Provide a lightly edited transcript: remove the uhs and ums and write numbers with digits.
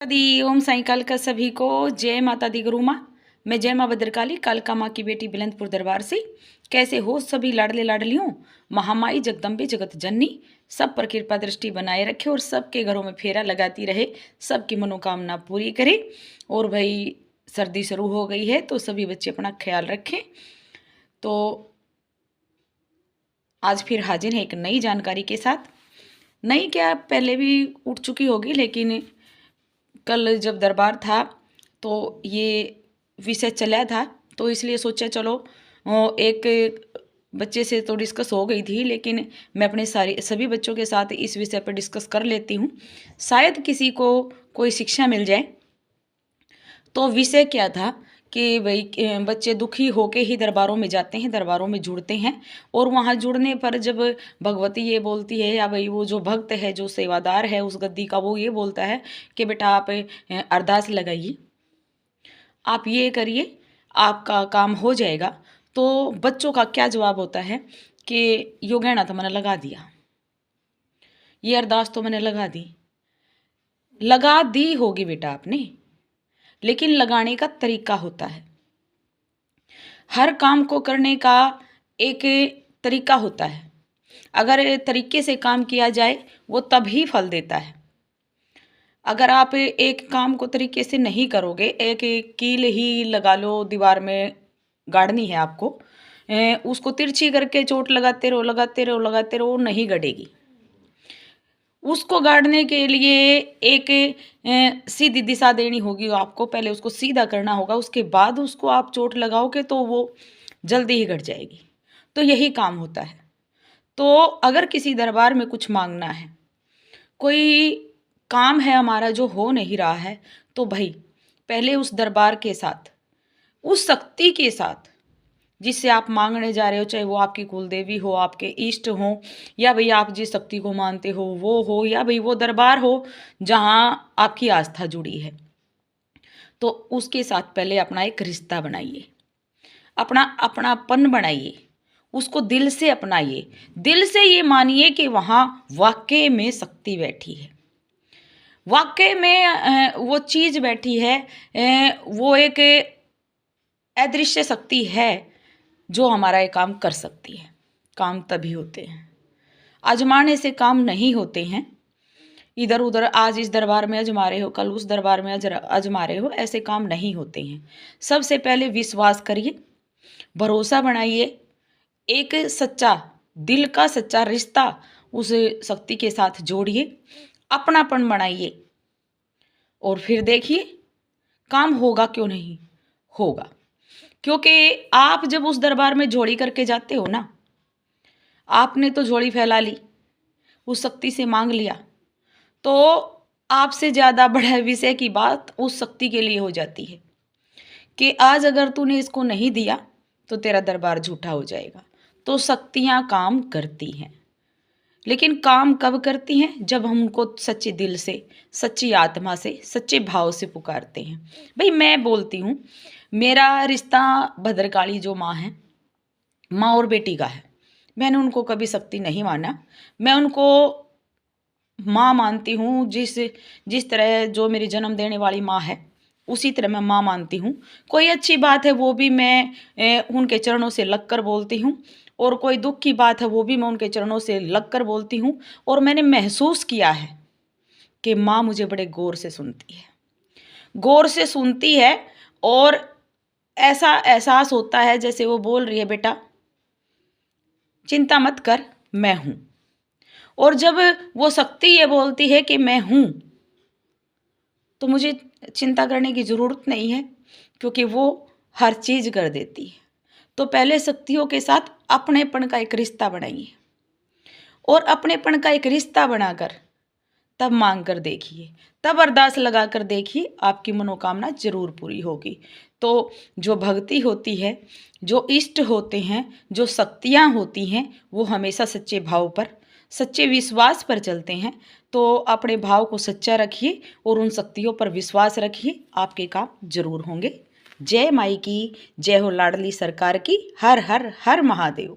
दी ओम साईं कालका सभी को जय माता दी गुरु माँ। मैं जय माँ भद्रकाली कालका माँ की बेटी बिलंदपुर दरबार से। कैसे हो सभी लाडले लाडलियों। महामाई जगदम्बे जगत जननी सब पर कृपा दृष्टि बनाए रखे और सबके घरों में फेरा लगाती रहे, सबकी मनोकामना पूरी करे। और भाई सर्दी शुरू हो गई है तो सभी बच्चे अपना ख्याल रखें। तो आज फिर हाजिर है एक नई जानकारी के साथ। नई क्या, पहले भी उठ चुकी होगी, लेकिन कल जब दरबार था तो ये विषय चला था, तो इसलिए सोचा चलो एक बच्चे से तो डिस्कस हो गई थी, लेकिन मैं अपने सभी बच्चों के साथ इस विषय पर डिस्कस कर लेती हूँ, शायद किसी को कोई शिक्षा मिल जाए। तो विषय क्या था कि भाई बच्चे दुखी होके ही दरबारों में जाते हैं, दरबारों में जुड़ते हैं, और वहाँ जुड़ने पर जब भगवती ये बोलती है, या भाई वो जो भक्त है, जो सेवादार है उस गद्दी का, वो ये बोलता है कि बेटा आप अरदास लगाइए, आप ये करिए, आपका काम हो जाएगा। तो बच्चों का क्या जवाब होता है कि यो गहना तो मैंने लगा दिया, ये अरदास तो मैंने लगा दी होगी बेटा आपने, लेकिन लगाने का तरीका होता है। हर काम को करने का एक तरीका होता है। अगर तरीके से काम किया जाए वो तभी फल देता है। अगर आप एक काम को तरीके से नहीं करोगे, एक कील ही लगा लो दीवार में गाड़नी है आपको, उसको तिरछी करके चोट लगाते रहो लगाते रहो लगाते रहो, नहीं गड़ेगी। उसको गाड़ने के लिए एक सीधी दिशा देनी होगी आपको, पहले उसको सीधा करना होगा, उसके बाद उसको आप चोट लगाओगे तो वो जल्दी ही घट जाएगी। तो यही काम होता है। तो अगर किसी दरबार में कुछ मांगना है, कोई काम है हमारा जो हो नहीं रहा है, तो भाई पहले उस दरबार के साथ, उस शक्ति के साथ जिससे आप मांगने जा रहे हो, चाहे वो आपकी कुल देवी हो, आपके इष्ट हो, या भाई आप जिस शक्ति को मानते हो वो हो, या भाई वो दरबार हो जहाँ आपकी आस्था जुड़ी है, तो उसके साथ पहले अपना एक रिश्ता बनाइए, अपना अपनापन बनाइए, उसको दिल से अपनाइए, दिल से ये मानिए कि वहाँ वाकई में शक्ति बैठी है, वाकई में वो चीज़ बैठी है, वो एक अदृश्य शक्ति है जो हमारा ये काम कर सकती है। काम तभी होते हैं, आजमाने से काम नहीं होते हैं। इधर उधर आज इस दरबार में आजमा रहे हो, कल उस दरबार में आजमा रहे हो, ऐसे काम नहीं होते हैं। सबसे पहले विश्वास करिए, भरोसा बनाइए, एक सच्चा दिल का सच्चा रिश्ता उस शक्ति के साथ जोड़िए, अपनापन बनाइए, और फिर देखिए काम होगा क्यों नहीं होगा। क्योंकि आप जब उस दरबार में झोली करके जाते हो ना, आपने तो झोली फैला ली, उस शक्ति से मांग लिया, तो आपसे ज़्यादा बड़ा विषय की बात उस शक्ति के लिए हो जाती है कि आज अगर तूने इसको नहीं दिया तो तेरा दरबार झूठा हो जाएगा। तो शक्तियाँ काम करती हैं, लेकिन काम कब करती हैं? जब हम उनको सच्चे दिल से, सच्ची आत्मा से, सच्चे भाव से पुकारते हैं। भाई मैं बोलती हूँ, मेरा रिश्ता भद्रकाली जो माँ है, माँ और बेटी का है। मैंने उनको कभी शक्ति नहीं माना, मैं उनको माँ मानती हूँ। जिस जिस तरह जो मेरी जन्म देने वाली माँ है, उसी तरह मैं माँ मानती हूँ। कोई अच्छी बात है वो भी मैं उनके चरणों से लग कर बोलती हूँ, और कोई दुख की बात है वो भी मैं उनके चरणों से लग कर बोलती हूँ। और मैंने महसूस किया है कि माँ मुझे बड़े गौर से सुनती है, गौर से सुनती है, और ऐसा एहसास होता है जैसे वो बोल रही है, बेटा चिंता मत कर, मैं हूँ। और जब वो शक्ति ये बोलती है कि मैं हूँ, तो मुझे चिंता करने की ज़रूरत नहीं है, क्योंकि वो हर चीज़ कर देती है। तो पहले शक्तियों के साथ अपनेपन का एक रिश्ता बनाइए, और अपनेपन का एक रिश्ता बनाकर तब मांग कर देखिए, तब अरदास लगा कर देखिए, आपकी मनोकामना जरूर पूरी होगी। तो जो भक्ति होती है, जो इष्ट होते हैं, जो शक्तियाँ होती हैं, वो हमेशा सच्चे भाव पर, सच्चे विश्वास पर चलते हैं। तो अपने भाव को सच्चा रखिए और उन शक्तियों पर विश्वास रखिए, आपके काम जरूर होंगे। जय माई की जय हो, लाडली सरकार की। हर हर हर महादेव।